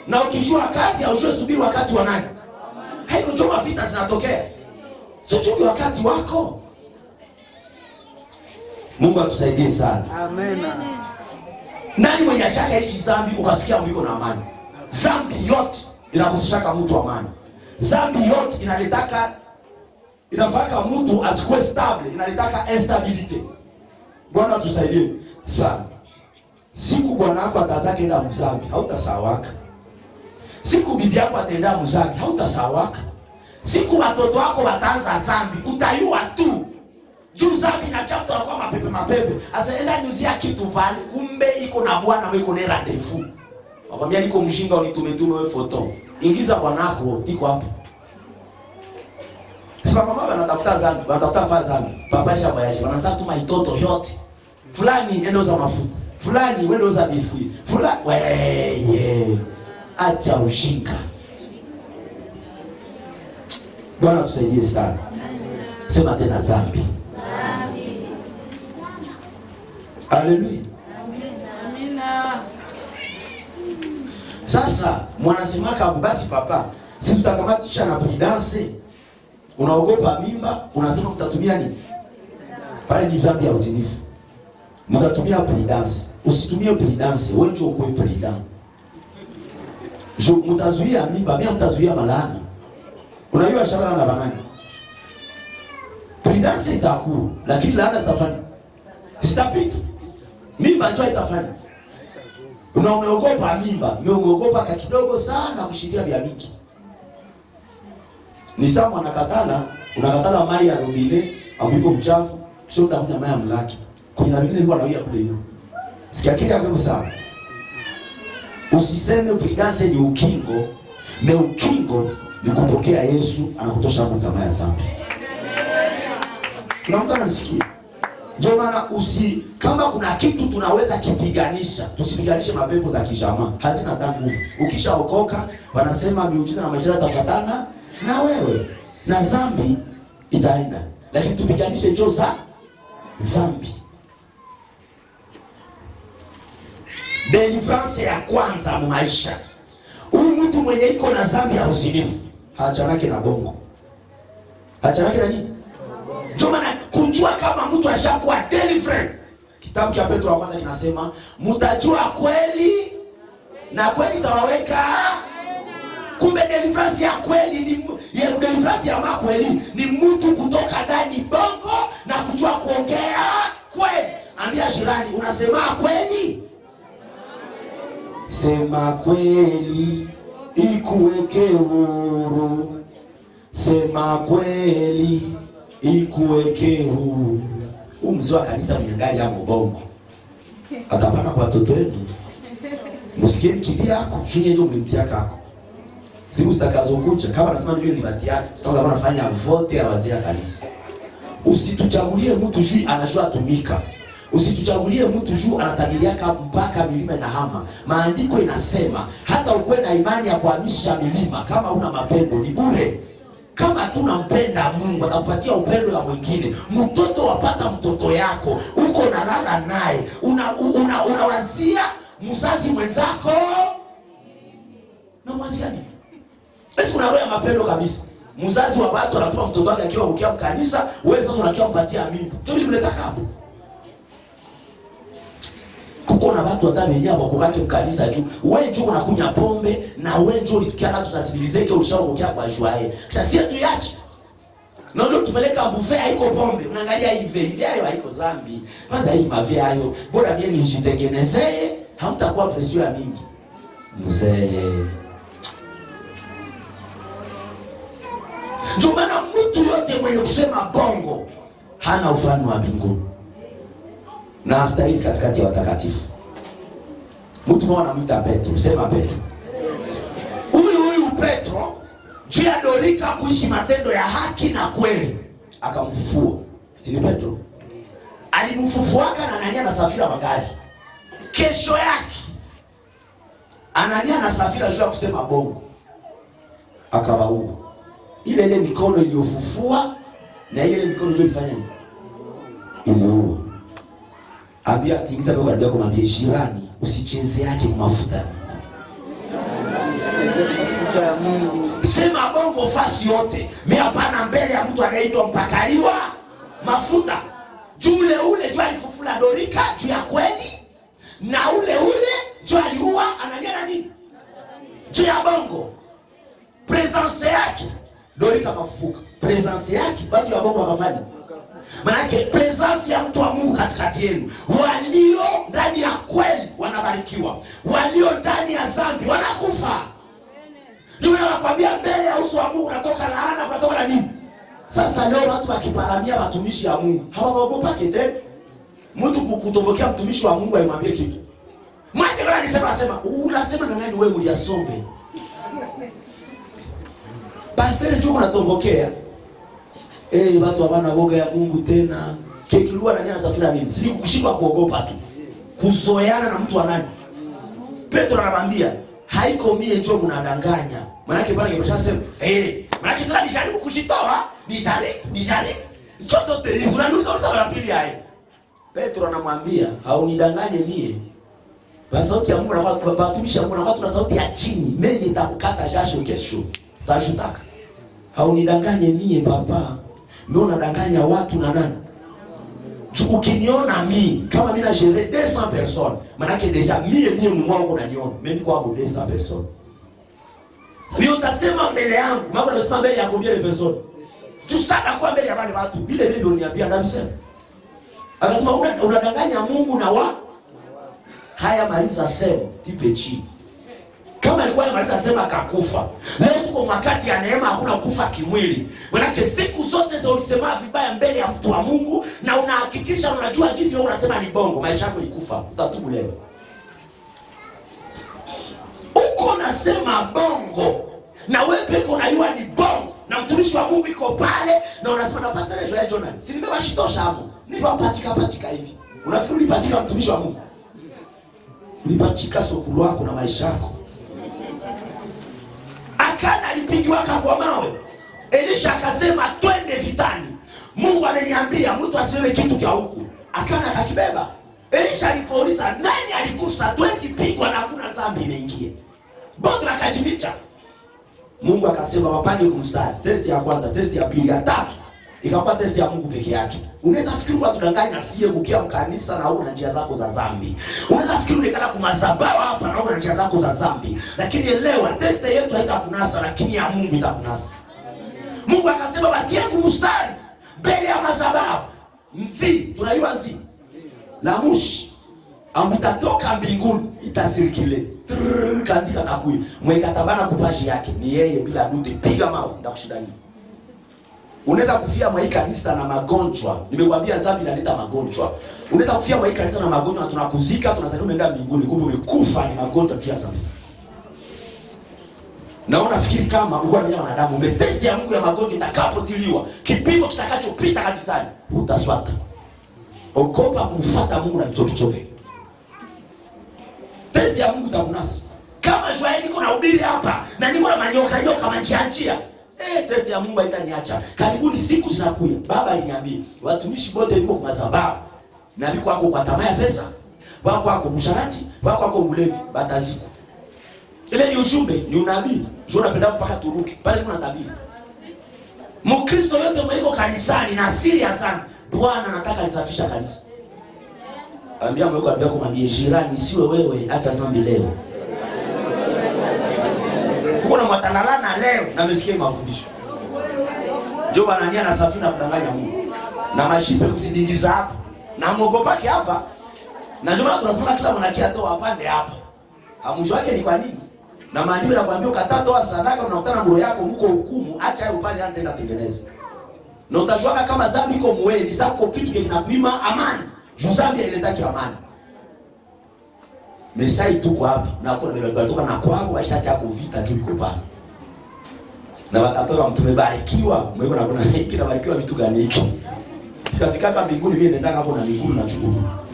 Na ukijua kazi haujui subiri wakati wa nani. Haiko njoma vita zinatokea. Sio tu wakati wako. Mungu atusaidie sana. Amen. Nani mwenye ashaka ishi dhambi ukasikia mbiko na amani? Dhambi yote inakoseshaka mtu amani. Dhambi yote inafaka mtu asikuwe stable, inaletaka instability. Bwana atusaidie sana. Siku bwana wako atazake enda mzambi, hautasawaka. Siku bibi yako atenda mzambi, hautasawaka. Siku watoto wako wataanza zambi, utayua tu. Juu zambi na chapto kwa mapepe. Asa enda nyuzia kitu pale, kumbe iko na bwana wako na rendezvous. Wakwambia niko mshinga unitume wewe foto. Ingiza bwanako iko hapo. Sasa mama wanatafuta zambi, wanatafuta fa zambi. Papa isha voyage, wanaanza tuma itoto yote. Fulani endo za mafuta. Fulani wendo za biskuit. Fulani weye. Acha ushinga. Bwana tusaidie sana. Sema tena zambi. Haleluya. Amina. Sasa mwanasemaka basi papa, si tutakamatisha na prudence. Unaogopa mimba, unasema mtatumia nini? Pale ni dhambi ya uzinifu. Mtatumia prudence. Usitumie prudence, wewe ndio uko prudent. Jo mtazuia mimba, mimi mtazuia malana. Unajua shamba na banani. Prudence itakuwa, lakini laana zitafanya. Sitapita. Mimba ndio itafanya. Unaogopa mimba, umeogopa kidogo sana kushiria vya mingi. Ni sawa unakatala mai ya robine, ambiko mchafu, kisha utakunya mai ya mlaki. Kuna wengine huwa wanawia kule hiyo. Sikia kile hapo sawa. Usiseme prudence ni ukingo, ukingo ni kupokea Yesu anakutosha hapo kama ya zambi. Kuna mtu anasikia. Ndio maana kama kuna kitu tunaweza kipiganisha, tusipiganishe mapepo za kijamaa. Hazina damu. Ukishaokoka wanasema miujiza na majira tafatana na wewe. Na zambi itaenda. Lakini tupiganishe njoo za zambi. Deliverance ya kwanza maisha. Huyu mtu mwenye iko na zambi ya uzinifu, hachanake na bongo. Hachanake na nini? Ndio maana kujua kama mtu ashakuwa deliverance. Kitabu cha Petro wa kwanza kinasema, mtajua kweli na kweli tawaweka. Kumbe deliverance ya kweli deliverance ya makweli ni mtu kutoka ndani bongo na kujua kuongea kweli. Ambia jirani, unasema kweli? Sema kweli ikuweke huru. Sema kweli ikuweke huru. Mzee wa kanisa mnyangali ya mbongo. Atapana kwa watoto wenu. Msikie kibi yako, chunye ndio mlimtia kako. Siku zitakazokuja kama nasema ndio ni bati yake, tutaanza kunafanya vote ya wazee wa kanisa. Usituchagulie mtu juu anajua tumika. Usituchagulie mtu juu anatabiliaka mpaka milima na hama. Maandiko inasema hata ukwe na imani ya kuhamisha milima, kama una mapendo ni bure. Kama tunampenda Mungu atakupatia upendo ya mwingine. Mtoto wapata mtoto yako, uko nalala naye, unawazia mzazi mwenzako. Na mwazia nini? Basi kuna roho ya mapendo kabisa. Mzazi wa watu anatuma mtoto wake akiwa ukia mkanisa, wewe sasa unakia mpatia mimba. Ndio mnataka hapo. Kuko na watu watamenya wakukake mkanisa juu. Wewe njoo unakunya pombe na wewe njoo ulikiana tusasibilizeke ulishaokia kwa joie. Kisha sisi tuache. Na ndio tupeleka buffet haiko pombe. Unaangalia hivi hayo haiko zambi. Kwanza hii mavia hayo. Bora mimi nijitengenezee, hamtakuwa presio ya mingi. Mzee. Ndio maana mtu yote mwenye kusema bongo hana ufalme wa mbinguni. Na astahili katikati ya watakatifu. Mtu mmoja anamuita Petro, sema Petro. Huyu Petro jia dorika kuishi matendo ya haki na kweli, akamfufua. Si ni Petro? Alimfufuaka na Anania na Safira magari. Kesho yake Anania na Safira jua kusema bongo, akawaua. Ile mikono iliyofufua na ile mikono ndio ifanya nini? Iliua. Abia tingiza kwa ndio kumwambia jirani usicheze yake mafuta. bongo ya Mungu. Sema bongo fasi yote. Mimi hapana mbele ya mtu anaitwa mpakaliwa mafuta. Ule juu alifufula Dorika juu ya kweli. Na ule juu aliua analia na nini? Juu ya bongo. Presence yake Dorika kafufuka. Presence yake bado ya bongo akafanya. Manake presence ya mtu wa Mungu katikati yenu. Walio ndani ya kweli wanabarikiwa. Walio ndani ya dhambi wanakufa. Ndio nakwambia mbele ya uso wa Mungu unatoka laana, unatoka na nini? Sasa leo watu wakiparamia watumishi wa Mungu, hawaogopa kete. Mtu kukutombokea mtumishi wa Mungu aimwambie kitu. Mwache kana nisema unasema na nani wewe mliasombe? Pastor ndio unatombokea. Watu habana boga ya Mungu tena. Kekilua na nini safira nini? Si kukushindwa kuogopa tu. Kuzoeana na mtu wa nani? Petro anamwambia, haiko mie njoo mnadanganya. Maana yake Bwana kimeshasema, maana yake tena nijaribu kushitoa, nijaribu. Chochote hizo unaniuliza mara pili hai. Petro anamwambia, haunidanganye mie. Basi sauti ya Mungu na watu watumishi wa Mungu na watu na sauti ya chini. Mimi nitakukata jasho kesho. Utashutaka. Haunidanganye mie papa. Mimi unadanganya watu na nani? Ukiniona mimi kama mimi na gérer 200 personnes, maana yake deja mimi mwangu unaniona. Mimi kwa hapo 200 personnes. Mimi utasema mbele yangu, mambo nasema mbele ya combien de personnes? Tu sana kwa mbele ya wale watu. Vile ndio niambia ndamsema. Akasema unadanganya Mungu na haya maliza sema tipe chini. Kama alikuwa yamaliza sema akakufa. Leo tuko wakati ya neema, hakuna kufa kimwili. Maana siku zote za ulisema vibaya mbele ya mtu wa Mungu na unahakikisha unajua jinsi wewe unasema ni bongo, maisha yako ilikufa. Utatubu leo. Uko nasema bongo na wewe peke unajua ni bongo na mtumishi wa Mungu iko pale na unasema na Pastor Joel Jonah. Si nimewashitosha hapo. Nipapatika hivi. Unafikiri ulipatika mtumishi wa Mungu? Ulipatika sokulu wako na maisha yako. Akana alipigiwa kwa mawe. Elisha akasema twende vitani. Mungu ananiambia mtu asiwe kitu cha huku. Akana akakibeba. Elisha alipouliza nani aligusa, twezi pigwa na hakuna dhambi imeingia. Botra akajificha. Mungu akasema wapande kumstari. Testi ya kwanza, testi ya pili, ya tatu. Ikakuwa testi ya Mungu peke yake. Unaweza fikiri watu danganya sie kukia mkanisa na una njia zako za dhambi. Unaweza fikiri unekala kumadhabahu hapa na una njia zako za dhambi. Lakini elewa testi yetu haitakunasa, lakini ya Mungu itakunasa. Mungu akasema batie kumstari mbele ya madhabahu. Nzi, tunaiwa nzi. La mushi ambitatoka mbinguni itasirikile. Kanzi katakuya. Mweka tabana kupaji yake. Ni yeye bila dute. Piga mawe ndakushindani. Unaweza kufia mwa kanisa na magonjwa. Nimekuambia dhambi inaleta magonjwa. Unaweza kufia mwa kanisa na magonjwa na tunakuzika, tunasema umeenda mbinguni, kumbe umekufa ni magonjwa tu ya dhambi. Na unafikiri kama uko na wanadamu, umetesti ya Mungu ya magonjwa itakapotiliwa, kipimo kitakachopita kanisani, utaswata. Ogopa kumfuata Mungu na mchoke. Testi ya Mungu itakunasa. Kama Joel niko na hubiri hapa na niko na manyoka kama njia. Testi ya Mungu haitaniacha. Karibuni siku zinakuja. Baba aliniambia, watumishi wote wako kwa madhabahu. Na wiko wako kwa tamaa ya pesa, wako msharati, wako mlevi, bataziku. Ile ni ujumbe, ni unabii. Sio unapenda mpaka Turuki. Pale kuna tabiri. Mkristo yote mwiko kanisani na asili ya sana. Bwana anataka lisafisha kanisa. Ambia mwiko ambia kumwambia jirani siwe wewe hata dhambi leo. Kuna mtalalana leo na msikie mafundisho. Njoo Bwana nia na safina kudanganya Mungu. Na mashipe kuzidingiza hapa. Na mwogopake hapa. Na njoo Bwana tunasema kila mwanakia toa apande hapa. Mwisho wake ni kwa nini? Na maandiko yanakuambia ukatatoa sadaka unakutana ngoro yako mko hukumu, acha hayo pale anza enda tengeneza. Na utajua kama dhambi iko muweni, sako kitu kinakuima amani. Dhambi inataki amani. Mesai tuko hapa na hakuna mbele kutoka na kwako washacha kuvita tu iko pale. Na watoto wa mtume barikiwa, mwiko na kuna hiki na barikiwa vitu gani hiki? Ikafika kama mbinguni mimi nenda hapo na mbinguni na chukua.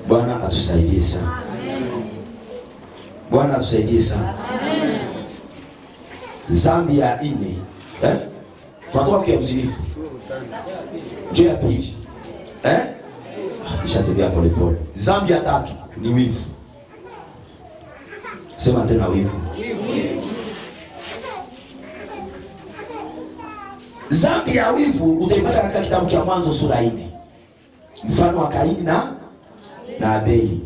Bwana atusaidie sana. Bwana atusaidie sana. Amen. Dhambi ya nne. Tunatoka kwa mzinifu. Je, ya pili. Nishatembea pole pole. Dhambi ya tatu ni wivu. Sema tena wivu. Dhambi ya wivu utaipata katika kitabu cha Mwanzo sura 4. Mfano wa Kaini na Abeli.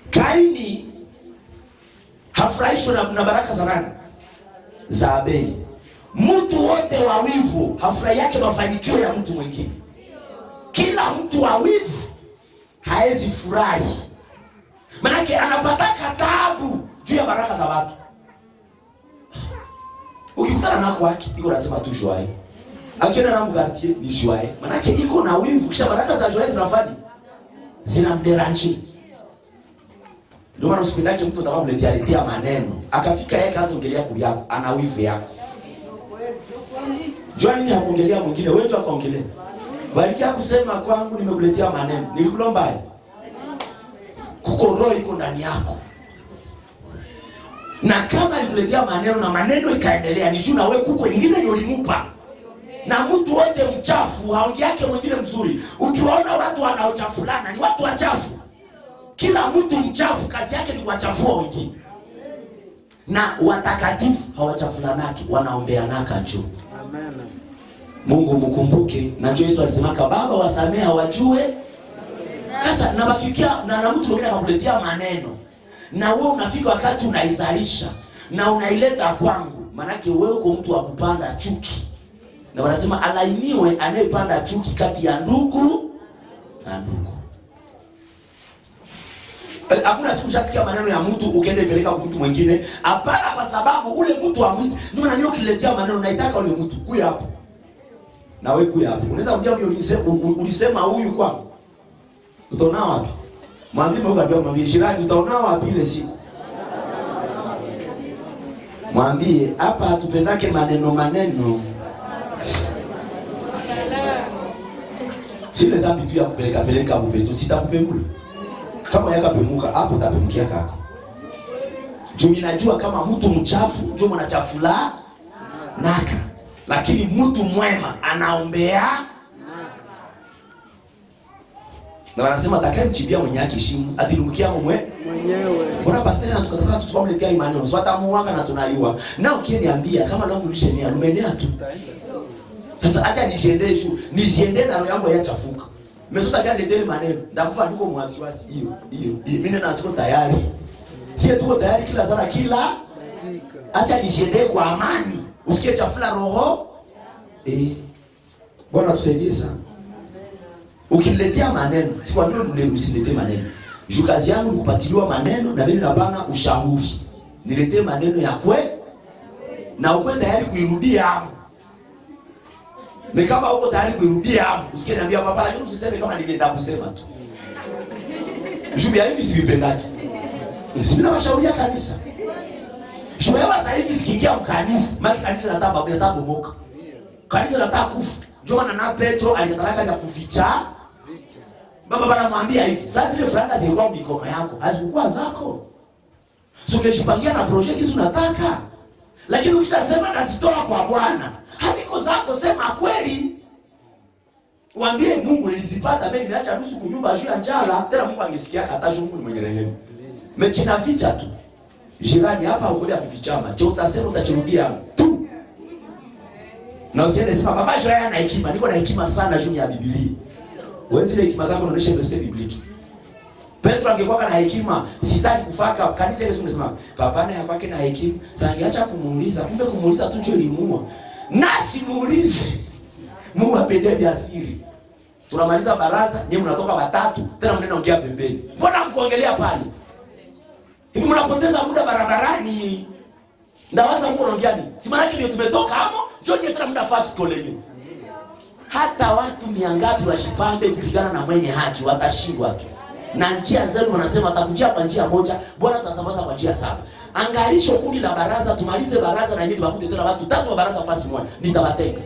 Kaini hafurahishwi na baraka za nani? Za Abeli. Mtu wote wa wivu hafurahi yake mafanikio ya mtu mwingine. Kila mtu wa wivu haezi furahi. Manake anapataka taabu juu ya baraka za watu. Ukikutana nako waki, iko nasema tu joie. Akienda na mgartie ni joie. Manake iko na wivu, kisha baraka za joie zinafanya zinamderanji. Ndio maana usipendake mtu atakapomletea maneno, akafika yeye kaanza ongelea kuli yako, ana wivu yako. Jua nini hakuongelea mwingine, wewe tu akaongelea. Balikia kusema kwangu nimekuletea maneno. Nilikulomba. Kuko roho iko ndani yako. Na kama alikuletea maneno na maneno ikaendelea, ni juu na wewe kuko ingine ndio ulimupa. Na mtu wote mchafu haongi yake mwingine mzuri. Ukiwaona watu wanaochafulana ni watu wachafu. Kila mtu mchafu kazi yake ni kuwachafua wengine. Na watakatifu hawachafulanaki, wanaombeanaka juu. Amen. Mungu mkumbuke, na Yesu alisemaka Baba wasamehe hawajue. Sasa nabakikia na mtu mwingine akakuletea maneno. Na wewe unafika wakati unaizalisha na unaileta kwangu. Manake wewe uko mtu wa kupanda chuki. Na wanasema alainiwe anayepanda chuki kati ya ndugu na ndugu. Hakuna siku ushasikia maneno ya mtu ukienda peleka kwa mtu mwingine. Hapana, kwa sababu ule mtu wa mtu ndio maana nikiletea maneno naitaka ule mtu kuya hapo. Na wewe kuya hapo. Unaweza kuja ulisema huyu kwangu. Utaona wapi? Mwambie Mungu ndio mwambie jirani utaona wapi ile siku. Mwambie hapa hatupendake maneno. Sile zambi tu ya kupeleka mpeto sitakupemula. Kama yakapemuka hapo utapemukia kako. Juu ninajua kama mtu mchafu ndio mwanachafula naka. Lakini mtu mwema anaombea na wanasema atakayemchibia mwenye yake heshima atidumukia mwenyewe. Bora pastor anatukataza tusipomletea imani ndio watamuanga na tunayua. Na ukiniambia kama leo mlishenia lumenea tu. Sasa acha nijiende na roho yangu yachafuka. Mesota gani tele maneno ndakufa ndiko mwasiwasi hiyo. Mimi na siko tayari. Sisi tuko tayari kila zara kila. Acha nijiende kwa amani. Usikie chafula roho. Bwana tusaidie sana. Ukiniletea maneno, sikwambia usiniletee maneno. Kazi yangu ni kupatiliwa maneno na mimi napanga ushauri. Niletee maneno ya na uko tayari kuirudia hapo. Ni kama uko tayari kuirudia hapo, usikie niambia papa, lakini usiseme kama ningeenda kusema tu. Jubia hivi sivipendaki. Mimi na mashauri ya kanisa. Wewe sasa hivi sikiingia mkanisa, maana kanisa linataka bomoka. Kanisa linataka kufa. Ndio maana na Petro alitaraka ya kuficha. Baba bana mwambia hivi, sasa zile franga zilikuwa mikono yako, hazikuwa zako. Sio ungejipangia na project hizo unataka. Lakini ukishasema nazitoa kwa Bwana, haziko zako, sema kweli. Waambie Mungu nilizipata mimi nimeacha nusu kunyumba juu ya njala, tena Mungu angesikia hata Mungu ni mwenye rehema. Mechina ficha tu. Jirani hapa hukulia kufichama, je utasema utachirudia tu. Na usiende sema baba Joya ana hekima, niko na hekima sana juu ya Biblia. Wewe zile hekima zako unaonesha verse bibliki. Petro angekuwa na hekima, sisali kufaka kanisa ile unasema, papa na yake na hekima, sasa angeacha kumuuliza, kumbe kumuuliza tu ndio limuua. Na simuulize. Mungu apende vya siri. Tunamaliza baraza, nyinyi mnatoka watatu, tena mnaenda ongea pembeni. Mbona mkuongelea pale? Hivi mnapoteza muda barabarani. Ndawaza Mungu anaongea nini? Si maana yake ndio tumetoka hapo, njoo tena muda faa psikolojia. Hata watu miangapi washipande kupigana na mwenye haki watashindwa tu. Na njia zenu wanasema watakujia kwa njia moja, bora tutasambaza kwa njia 7. Angalisho 10 la baraza, tumalize baraza na nyinyi wakuje tena watu 3 wa baraza fasi moja. Nitawatenga.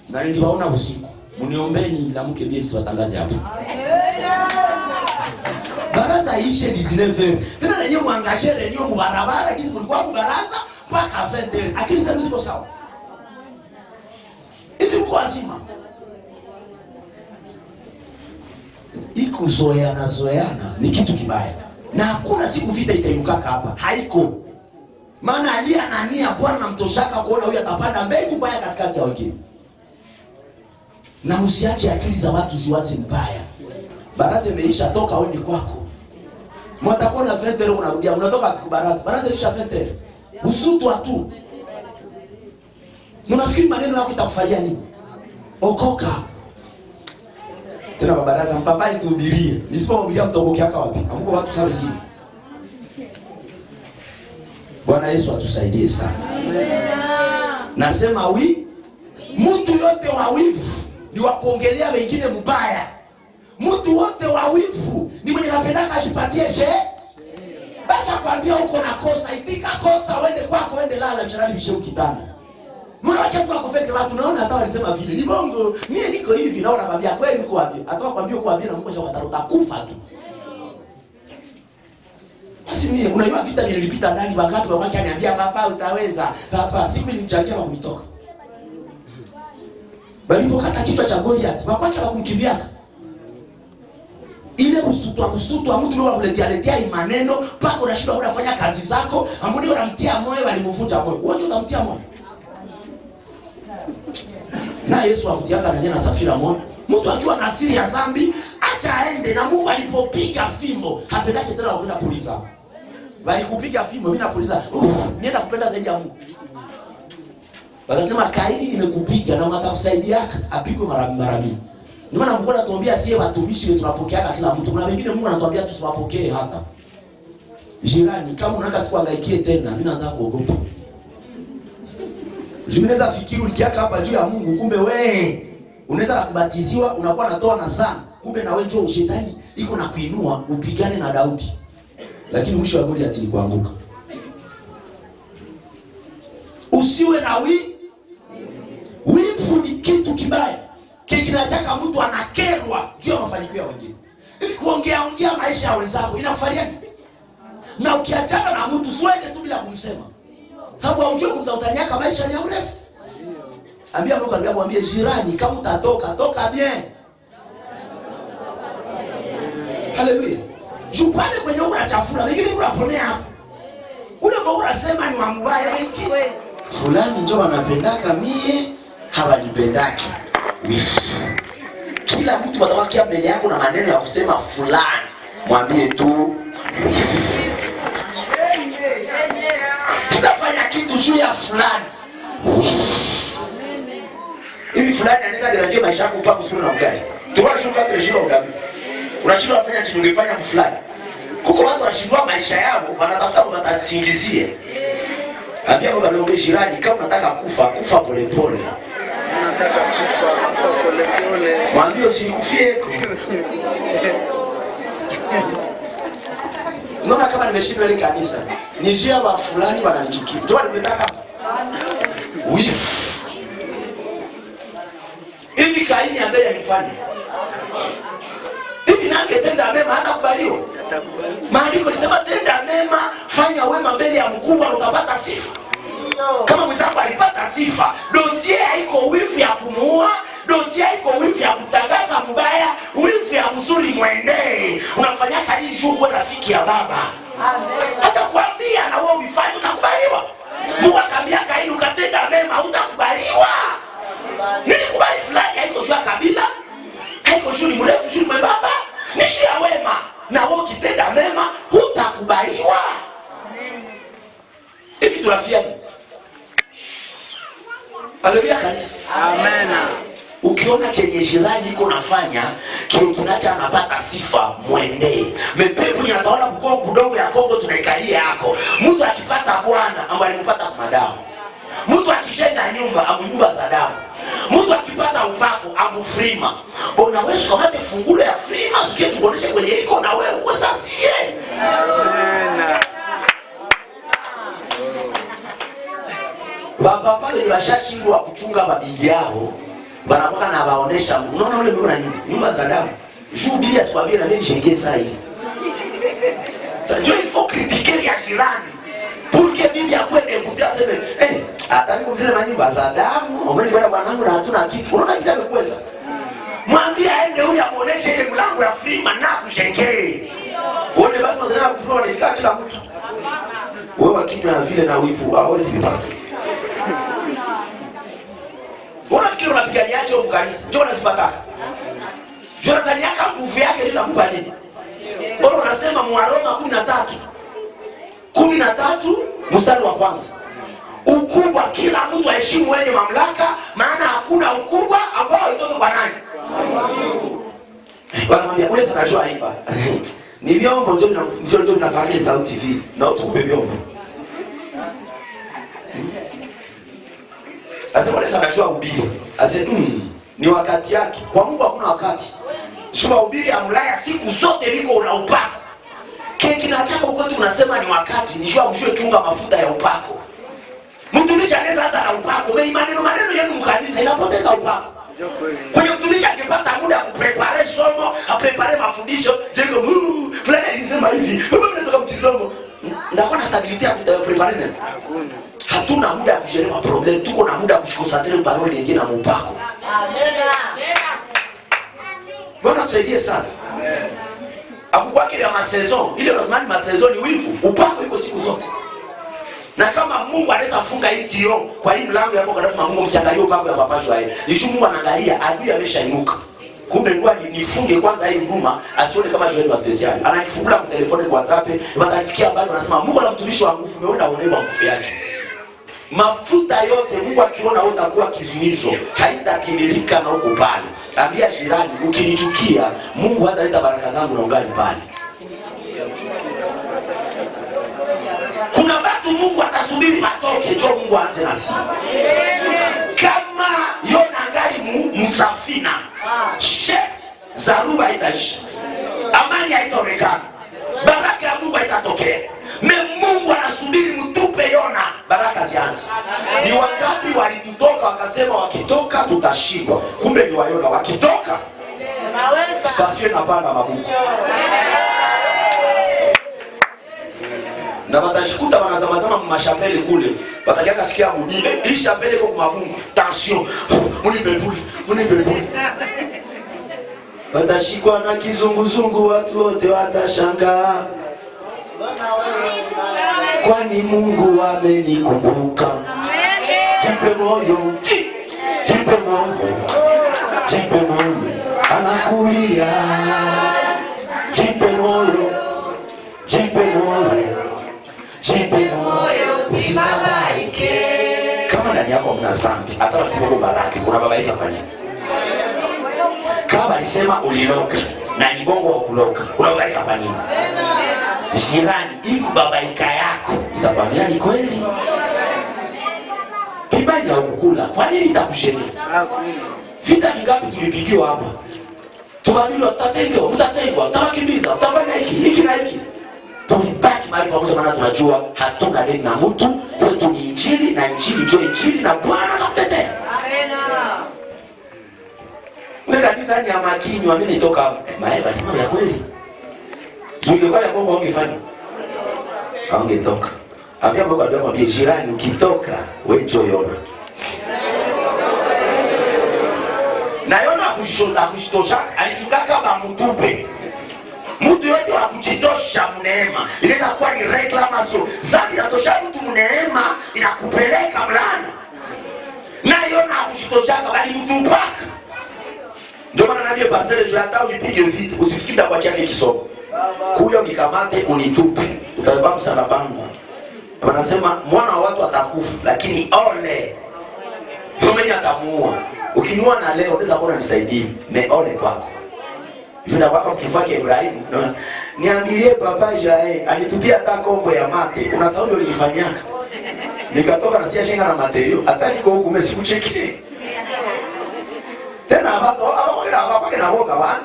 Na niliwaona usiku. Muniombeni la mke bie siwatangaze hapo. Baraza ishe 19h. Tena na nyinyi muangaje renyo mubarabara kizi kulikuwa baraza mpaka 20h. Akili zenu ziko sawa. Hivi mko azima. Ikuzoeana ni kitu kibaya. Na hakuna siku vita itainukaka hapa. Haiko. Maana alia na nia Bwana namtoshaka kuona huyu atapanda mbegu mbaya katikati ya wengine. Na msiache akili za watu ziwazi mbaya. Baraza imeisha, toka uende kwako. Mwatakuwa na ventere unarudia, unatoka kubaraza. Baraza ilisha ventere. Usutwa tu. Unafikiri maneno yako itakufalia nini? Okoka. Tena baraza mpapali tuhubirie. Nisipohubiria mtokoke haka wapi? Amuko watu sawa wengine. Bwana Yesu atusaidie sana. Nasema mtu yote wa wivu ni wa kuongelea wengine mbaya. Mtu wote wa wivu ni mwenye napendaka ajipatie basi akwambia uko na kosa, itika kosa, uende kwako, uende lala mchana bishe ukitanda. Mwache kwa kufeki watu, naona hata walisema vile. Ni bongo, mimi niko hivi, naona kwambia kweli uko wapi? Hata kwambia uko wapi na Mungu shaka kufa tu. Basi mimi unajua vita nilipita ndani wakati wakaanza niambia papa utaweza. Papa siku nilichangia kwa kunitoka. Walipokata kichwa cha Goliath, wakati wakumkimbiaka. Ile kusutwa mtu ndio akuletea maneno pako unashindwa unafanya kazi zako, ambao unamtia moyo walimvunja moyo. Wewe utamtia moyo. Na Yesu akutiaka ndani na Safira moyo. Mtu akiwa na asili ya dhambi, acha aende, na Mungu alipopiga fimbo, hapendake tena kwenda kuuliza. Bali kupiga fimbo mimi nakuuliza, nienda kupenda zaidi ya Mungu. Wakasema Kaini nimekupiga na matakusaidia apigwe mara mbili. Ndio maana Mungu anatuambia sie watumishi wetu tunapokea kila mtu. Kuna wengine Mungu anatuambia tusiwapokee hata. Jirani kama unataka sikuangaikie tena, mimi naanza kuogopa. Unaweza fikiri ulikiaka hapa juu ya Mungu, kumbe wewe unaweza kubatiziwa unakuwa natoa na sana. Kumbe na wewe njoo shetani iko na kuinua upigane na Daudi. Lakini mwisho wa Goliath ni kuanguka. Usiwe na wivu ni kitu kibaya. Kinataka mtu anakerwa juu ya mafanikio ya wengine. Hivi kuongea maisha ya wenzako inakufalia nini? Na ukiachana na mtu siwende tu bila kumsema. Sababu haujui kumtautaniaka maisha ni ya mrefu. Ambia Mungu alikwambia jirani kama utatoka toka bien. Haleluya. Jupale kwenye unachafura, wengine unaponea hapo. Ule mbona unasema ni wa mbaya wengi. Fulani njoo anapendaka mie, hawanipendaki. Kila mtu atawakia mbele yako na maneno ya kusema fulani, mwambie tu tutafanya kitu juu ya fulani. Hivi fulani anaweza dirajia maisha yako mpaka usiku na mgani. Tuona shuka tunashindwa ugabi. Unashindwa kufanya kitu ungefanya fulani. Kuko watu wanashindwa maisha yao, wanatafuta watasingizie. Ambia Mungu anaomba jirani kama unataka kufa polepole. Unataka kufa polepole. Mwambie usikufie. Unaona kama nimeshindwa ile kanisa. Ni njia wa fulani wananichukia. Ndio nimetaka. Wifu. Hivi Kaini ambaye alifanya. Hivi nangetenda mema hata kubaliwa. Maandiko lisema tenda mema, fanya wema mbele ya mkubwa utapata sifa. Kama mwenzako alipata sifa, dossier haiko wivu ya kumuua, dossier haiko wivu ya kutangaza mbaya, wivu ya mzuri mwendee. Unafanya kadiri shughuli rafiki ya baba. Hata kuambia na wewe ufanye utakubaliwa. Mungu akamwambia Kaini ukatenda mema utakubaliwa. Nilikubali fulani haiko juu ya kabila, haiko juu ni mrefu, juu mwembamba, ni juu ya wema. Na wewe ukitenda mema utakubaliwa. Hivi tunafiana. Haleluya kanisa. Amen. Ukiona chenye jirani iko nafanya kile kinacha anapata sifa, mwendee. Mepepo yanatawala kwa kudongo ya Kongo tunaikalia yako. Mtu akipata bwana ambaye alimpata kwa madawa. Mtu akishenga nyumba amunyumba za damu. Mtu akipata upako amufrima. Unaweza kamate fungulo ya frima usikie tukoneshe kwenye iko na wewe uko sasie. Amen. Baba pale washashindwa kuchunga mabibi yao. Wanapoka na waonesha, unaona ule mbona nini? Nyumba za damu. Juu Biblia sikwambia na mimi nishengee saa hii. Sasa ndio il faut critiquer ya jirani. Pour que Biblia kwende kutia sema, hata mimi mzile manyumba za damu, omeni bwana bwanangu na hatuna kitu. Unaona kitu amekuweza. Mwambie aende ule amuoneshe ile mlango ya frima na kushengee. Uone basi wazana kufunua wanatika kila mtu. Wewe wakinywa vile na wivu hawezi vipata. Unafikiri unapiganiaje huko kanisa? Njoo unazipata. Jonathan yaka nguvu yake ndio inakupa nini? Bora unasema Waroma 13 mstari wa kwanza. Ukubwa kila mtu aheshimu wenye mamlaka, maana hakuna ukubwa ambao haitoki kwa nani? Wanamwambia ule sana jua haiba. Ni vyombo ndio vinafanya sauti hivi na utukupe vyombo. Asa wale sana jua ubiri. Asa ni wakati yake. Kwa Mungu hakuna wakati. Shuma ubiri ya Ulaya siku zote liko una upako. Keki nataka ukwetu unasema ni wakati, nijua mshwe chunga mafuta ya upako. Mtumishi anaweza hata na upako, maneno yenu mkanisa inapoteza upako. Kwa hiyo mtumishi angepata muda kuprepare somo, aprepare mafundisho, jengo fulani alisema hivi, baba mnatoka mtisomo. Ndakuwa na stability ya kuprepare nini? Hatuna muda ya kushelewa problem, tuko na muda ya kushikusantere parole nyingine na mpako. Amen. Bwana tusaidie sana. Amen. Akukwake ya masaison, ile lazima ni masaison ni wivu, upako iko siku zote. Na kama Mungu anaweza funga hii tio kwa hii mlango hapo kwa Mungu msiangalie upako ya papacho hai. Nishu Mungu anaangalia adui ameshainuka. Kumbe ngoa nifunge kwanza hii huduma asione kama Joel wa special. Ananifungula kwa telefoni kwa WhatsApp, watanisikia bado anasema Mungu na mtumishi wa nguvu umeona unewa nguvu yake. Mafuta yote Mungu akiona utakuwa kizuizo, haitatimilika na huko pale. Ambia jirani, ukinichukia Mungu hataleta baraka zangu na ungali pale. Kuna watu Mungu atasubiri matoke njoo Mungu aanze nasi. Kama Yona angali msafina, shet zaruba haitaisha. Amani haitaonekana. Baraka ya Mungu haitatokea. Mungu anasubiri mtupe Yona, baraka zianze. Ni wangapi walitutoka wakasema wakitoka tutashindwa. Kumbe ni wa Yona wakitoka. Spasio inapanda mabuku. Na watashikuta wanazamazama mashapeli kule. Watakiaka sikia munile. Hii shapeli iko kwa mabungu. Tension. Munibebuli. Watashikwa na kizunguzungu, watu wote watashangaa. Kwani Mungu amenikumbuka. Jipe moyo. Jipe moyo. Anakulia. Jipe moyo. Usibabaike. Kama ndani yako mna zambi, hata usipoku baraka, unababaika kwa nini? Kama alisema uliloka na ni bongo wa kuloka, unababaika kwa nini? Jirani, iko babaika yako, itakwambia ni kweli. Ibada ya kukula, kwa nini itakushemea? Vita vingapi tulipigiwa hapa? Tukaambiwa mtatengwa, mtawakimbiza, mtafanya hiki na hiki. Tulibaki mahali pamoja maana tunajua hatuna deni na mtu, kwetu ni injili na injili ndio injili na Bwana atakutetea. Amen. Ule kanisa ni ya makinyo, mimi nitoka mahali balisema ya kweli. Ungekuwa ya Mungu ungefanya. Ungetoka. Ambia Mungu akwambia jirani ukitoka wewe njoo Yona. Na Yona kushitosha alichukaka kama mtupe. Mtu yote wa kujitosha mneema inaweza kuwa ni reclamation. Zambi inatosha mtu mneema inakupeleka mlana. Na Yona kushitoshaka bali mtupaka. Ndio maana nabii pastor je hata unipige vita usifikiri kwa chake kisomo. Kuyo nikamate unitupe utabeba msalabani. Wanasema mwana wa watu atakufa lakini ole mwenye atamuua. Ukiniua na leo unaweza kuona nisaidie me ole kwako. Juna kwako mkifake Ibrahim niambilie baba jae alitupia hata kombo ya mate unasahau ndio nilifanyaka. Nikatoka na sija shenga na mateo hata niko huko umesikucheki. Tena hapo na boga bwana.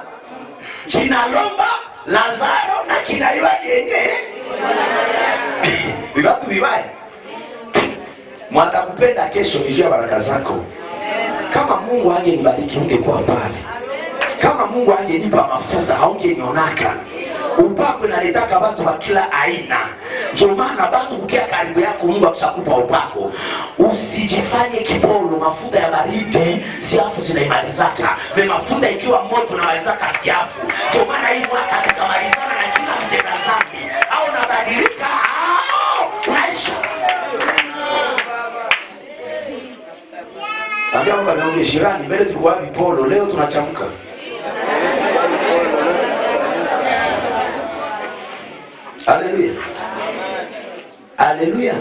China lomba Lazaro na kinaiwa yenye. Wibatu viwae. Mwata kupenda kesho nijua baraka zako. Kama Mungu hangenibariki ungekuwa pale. Kama Mungu hangenipa mafuta haungenionaka. Upako inaletaka watu wa kila aina. Ndio maana watu kukia karibu yako Mungu akishakupa upako. Usijifanye kipolo, mafuta ya baridi siafu zinaimalizaka. Me mafuta ikiwa moto na malizaka siafu. Ndio maana hii mwaka tutamalizana na kila mtenda Wewe jirani, mbele tulikuwa vipolo, leo tunachamka. Haleluya. Haleluya.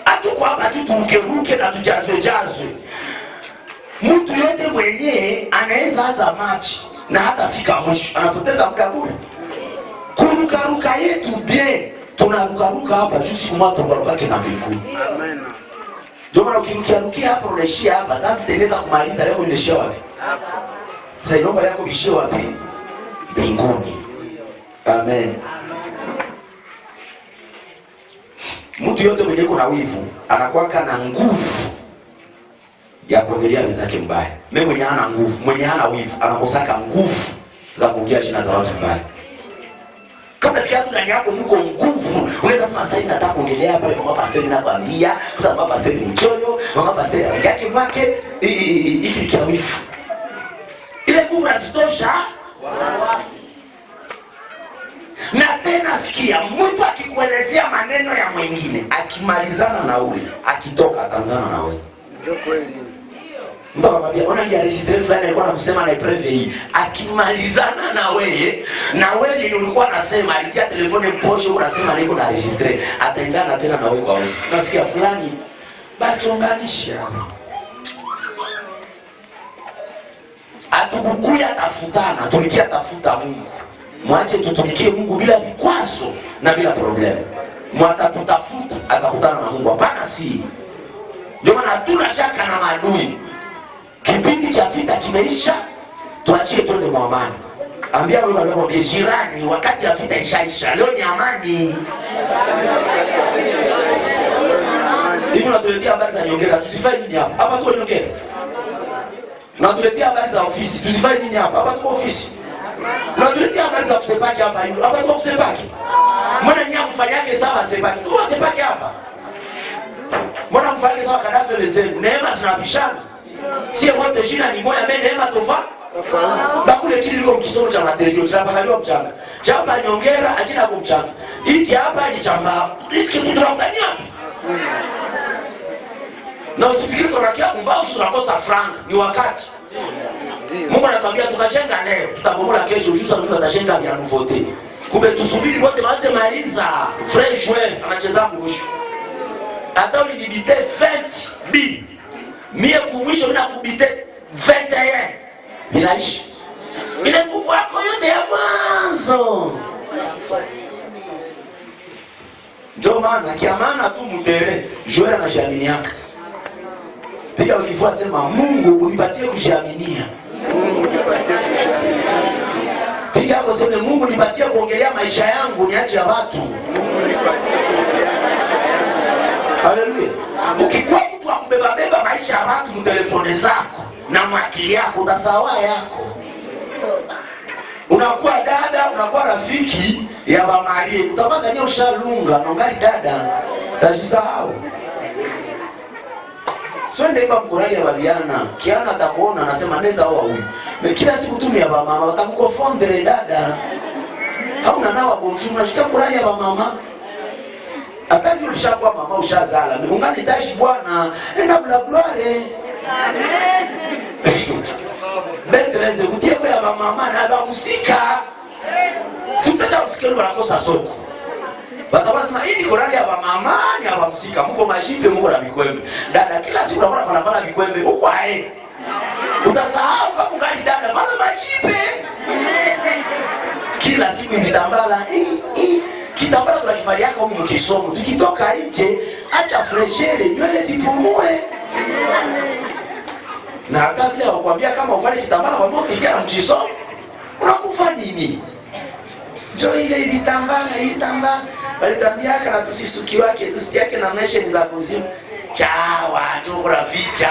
Hatuko hapa tu turuke na tujazwe. Mtu yote mwenyewe anaweza anza machi na hata fika mwisho, anapoteza muda bure. Kuruka yetu bien, tunaruka hapa juu siku moja tunaruka na mbinguni. Amen. Ndio maana ukirukia hapa unaishia hapa. Sasa tutengeneza kumaliza leo unaishia wapi? Hapa. Sasa ndio yako bishia wapi? Mbinguni. Amen. Mtu yote mwenye kuna wivu anakuwa na nguvu ya kuongelea wenzake mbaya. Mimi mwenye hana nguvu, mwenye hana wivu anakosaka nguvu za kuongea jina za watu mbaya. Kama sikia tu ndani yako mko nguvu, unaweza sema sasa nataka kuongelea hapa mama pastor ninakwambia, kwa sababu mama pastor ni mchoyo, mama pastor yake mwake hiki ni kiawifu. Ile nguvu inasitosha. Na tena sikia, mtu akikuelezea maneno ya mwingine, akimalizana na ule, akitoka atanzana na wewe. Ndio kweli. Mtu akamwambia, ona ndio register fulani alikuwa anakusema na preve hii. Akimalizana na wewe ndio ulikuwa unasema, alitia telefoni mposho unasema niko na register, ataendana tena na wewe kwa wewe. Nasikia fulani bachonganisha. Atukukuya tafutana, tulikia tafuta Mungu. Mwache tutumikie Mungu bila vikwazo na bila problemu. Mwatatutafuta atakutana na Mungu. Hapana si. Ndio maana hatuna shaka na maadui. Kipindi cha vita kimeisha, tuachie twende kwa amani. Ambia wewe mwambie jirani, wakati wa vita ishaisha, leo ni amani. Hivi unatuletea habari za nyongera, tusifanye nini hapa? Hapa tuko nyongera. Unatuletea habari za ofisi, tusifanye nini hapa? Hapa tuko ofisi. Unatuletea habari za kusepaki hapa hivi. Hapa tuko kusepaki. Mbona nyinyi mfanyake sawa sepaki? Tuko sepaki hapa. Mbona mfanyake sawa Kadafi wenzenu? Neema zinapishana. Sie wote jina ni moja, mimi neema tofauti. Bakule chini liko mkisomo cha material, tunapangaliwa mchanga. Chamba nyongera ajina kwa mchanga. Hichi hapa ni chamba. Hichi kitu tunakutania hapa. Na usifikiri tunakia mbao tunakosa franga, ni wakati. Mungu anatuambia tukajenga leo, tutabomola kesho, ujuza Mungu atajenga vya nouveauté. Kumbe tusubiri wote waanze maliza. Fresh way anacheza kumwisho. Hata ulibite 20 bi. Mie kumwisho mimi nakubite 21. Inaishi. Ile nguvu yako yote ya mwanzo. Ndio maana kiamana tu mutere, Joel na jamii yake. Piga ukifua sema Mungu unipatie kujiaminia. Mungu unipatie kujiaminia. Piga hapo sema Mungu nipatie kuongelea maisha yangu niache ya watu. Mungu nipatie kuongelea maisha yangu. Haleluya. Ukikuwa mtu akubeba maisha ya watu mtelefone zako na makili yako utasawa yako. Unakuwa dada, unakuwa rafiki ya Bamarie. Utaanza ni ushalunga na ngali dada. Tajisahau. Swende iba mkurali ya babiana, kiana atakuona anasema neza oa huyu. Kila siku tu ni ya mama, watakukofondre dada. Hauna nawa bonjour, unashika mkurali ya mama. Hata ndio ulishakuwa mama ushazala. Ungani taishi bwana, enda bla gloire. Amen. Betreze kutie kwa ya mama na ba musika. Si mtacha usikeni wanakosa soko. Watawasema hii ni korali ya mama ni ya msika, mko majipe mko na mikwembe. Dada kila siku unaona wanafanya mikwembe huko ae. Utasahau kama ungali dada fanya majipe. Kila siku vitambala kitambala tunakivalia yako huko mkisomo. Tukitoka nje acha freshere nywele zipumue. Na hata vile wakwambia kama ufanye kitambala kwa moto ingia mchisomo unakufa nini? Jo ile vitambala walitambiaka na tusisuki wake tusikiake na mesheni za kuzimu chawa tukura ficha.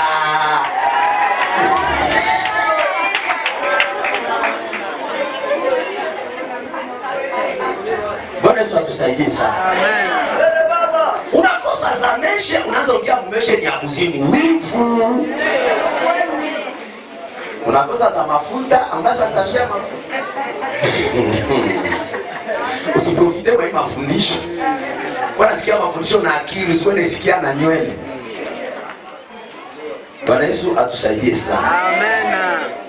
Bwana Yesu atusaidie sana. Amen. Unakosa za meshe unaanza kuingia mmeshe ya kuzimu wivu. Unakosa za mafuta ambazo atatambia mafuta. Usiprofite kwa hii mafundisho. Kwa nasikia mafundisho na akili, usikwende sikia na nywele. Bwana Yesu atusaidie sana. Amen.